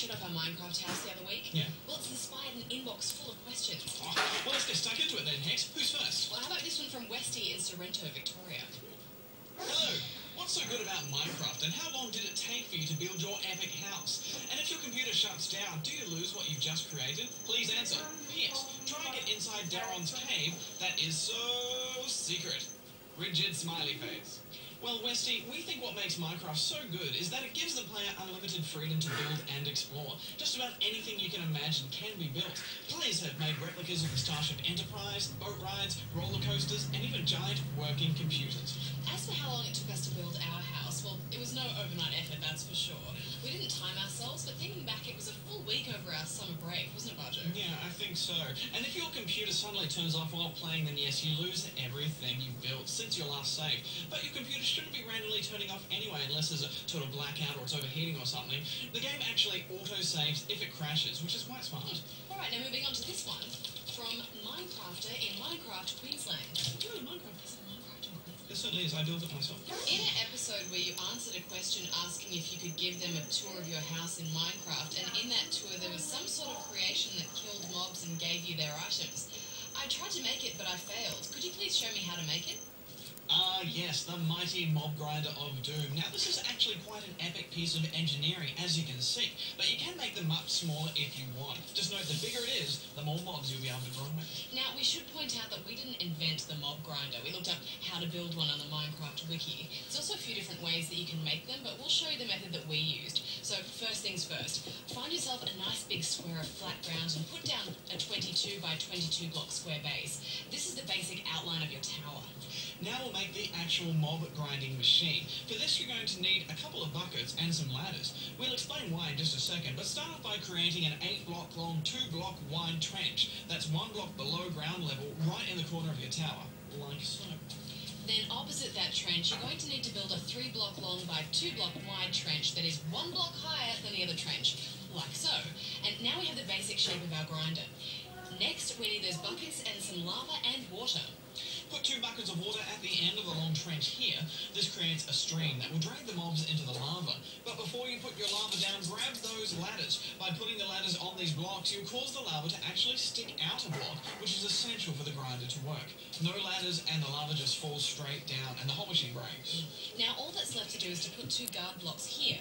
showed off our Minecraft house the other week? Yeah. Well, it's inspired an inbox full of questions. Oh, well, let's get stuck into it then, Hex. Who's first? Well, how about this one from Westy in Sorrento, Victoria? Hello. What's so good about Minecraft, and how long did it take for you to build your epic house? And if your computer shuts down, do you lose what you've just created? Please answer. P.S. Try and get inside Daron's cave. That is so secret. Rigid smiley face. Well, Westy, we think what makes Minecraft so good is that it gives the player unlimited freedom to build and explore. Just about anything you can imagine can be built. Players have made replicas of the Starship Enterprise, boat rides, roller coasters, and even giant working computers. As for how long it took us to build our house, well, it was no overnight effort, that's for sure. We didn't time ourselves, but thinking back, it was a full week over our summer break, wasn't it, Bajo? Yeah, I think so. And if your computer suddenly turns off while playing, then yes, you lose everything you've built since your last save. But your computer shouldn't be randomly turning off anyway, unless there's a sort of blackout or it's overheating or something. The game actually auto-saves if it crashes, which is quite smart. Alright, now moving on to this one from Minecrafter in Minecraft, Queensland. Ooh, Minecraft, this is Minecraft in Queensland. It certainly is. I built it myself. In an episode where you answered a question asking if you could give them a tour of your house in Minecraft, and in that tour there was some sort of creation that killed mobs and gave you their items. I tried to make it, but I failed. Could you please show me how to make it? Yes, the mighty mob grinder of doom. Now, this is actually quite an epic piece of engineering, as you can see, but you can make them much smaller if you want. Just note, the bigger it is, the more mobs you'll be able to grind with. Now, we should point out that we didn't invent the mob grinder. We looked up how to build one on the Minecraft wiki. There's also a few different ways that you can make them, but we'll show you the method that we used. So, first things first, find yourself a nice big square of flat ground and put down a 22 by 22 block square base. This is the basic outline of your tower. Now we'll make the actual mob grinding machine. For this, you're going to need a couple of buckets and some ladders. We'll explain why in just a second, but start off by creating an 8-block long, 2-block wide trench. That's 1 block below ground level, right in the corner of your tower, like so. Then opposite that trench, you're going to need to build a 3-block long by 2-block wide trench that is 1 block higher than the other trench, like so. And now we have the basic shape of our grinder. Next, we need those buckets and some lava and water. Put 2 buckets of water at the end of the long trench here. This creates a stream that will drag the mobs into the lava. But before you put your lava down, grab those ladders. By putting the ladders on these blocks, you'll cause the lava to actually stick out a block, which is essential for the grinder to work. No ladders and the lava just falls straight down and the whole machine breaks. Now all that's left to do is to put 2 guard blocks here.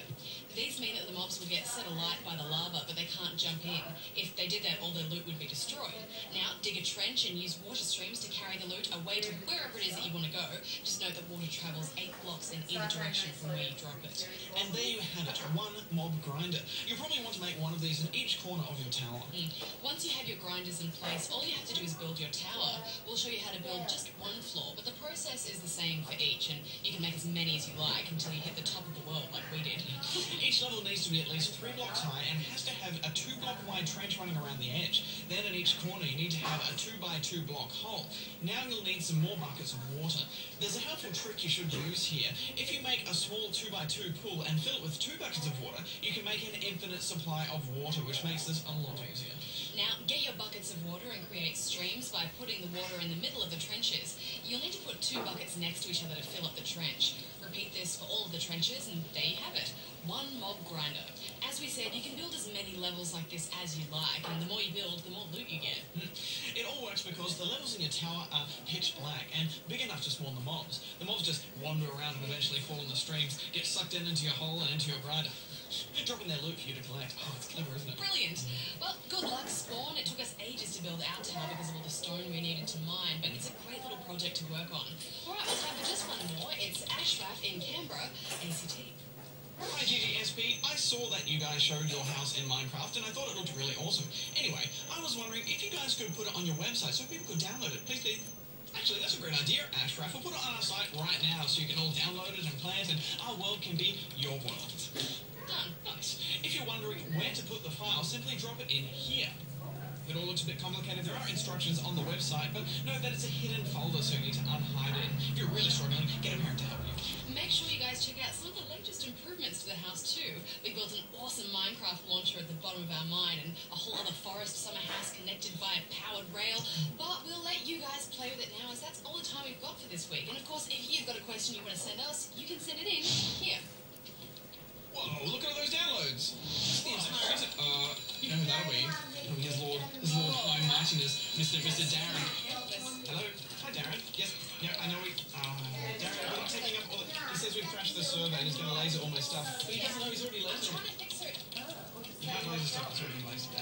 These mean that the mobs will get set alight by the lava, but they can't jump in. If they did that, all their loot would be destroyed. Now, dig a trench and use water streams to carry the loot away to wherever it is that you want to go. Just note that water travels 8 blocks in either direction from where you drop it. And there you have it, 1 mob grinder. You probably want to make one of these in each corner of your tower. Once you have your grinders in place, all you have to do is build your tower. We'll show you how to build just 1 floor, but the process is the same for each, and you can make as many as you like until you hit the top of the world like we did. Each level needs to be at least 3 blocks high and has to have a 2-block wide trench running around the edge. Then in each corner you need to have a 2 by 2 block hole. Now you'll need some more buckets of water. There's a helpful trick you should use here. If you make a small 2 by 2 pool and fill it with 2 buckets of water, you can make an infinite supply of water, which makes this a lot easier. Now, get your buckets of water and create streams by putting the water in the middle of the trenches. You'll need to put 2 buckets next to each other to fill up the trench. Repeat this for all of the trenches, and there you have it. 1 mob grinder. As we said, you can build as many levels like this as you like, and the more you build, the more loot you get. It all works because the levels in your tower are pitch black and big enough to spawn the mobs. The mobs just wander around and eventually fall in the streams, get sucked into your hole and into your grinder, dropping their loot for you to collect. Oh, it's clever, isn't it? Brilliant. Well, good luck, Spawn. It took us ages to build our tower because of all the stone we needed to mine, but it's a great little project to work on. Alright, well, time for just one more. It's Ashraf in Canberra, ACT. Hi GGSP, I saw that you guys showed your house in Minecraft and I thought it looked really awesome. Anyway, I was wondering if you guys could put it on your website so people could download it. Please. Actually, that's a great idea, Ashraf. We'll put it on our site right now so you can all download it and play it and our world can be your world. Done. Nice. If you're wondering where to put the file, simply drop it in here. It all looks a bit complicated. There are instructions on the website, but note that it's a hidden folder, so you need to unhide it. If you're really struggling, get a parent to help you. Make sure you guys check out some of the latest improvements to the house too. We built an awesome Minecraft launcher at the bottom of our mine and a whole other forest summer house connected by a powered rail. But we'll let you guys play with it now, as that's all the time we've got for this week. And of course, if you've got a question you want to send us, you can send it in here. Whoa, look at all those downloads. It's the entire internet. from his Lord High Mightiness, Mr. Darren. Hello? Hi, Darren. Yes, yeah, I know we... Darren, are you taking up all the... He says we've crashed the server and he's going to laser all my stuff. But he doesn't know he's already lasered. I'm trying to fix it. You can't laser stuff, it's already lasered.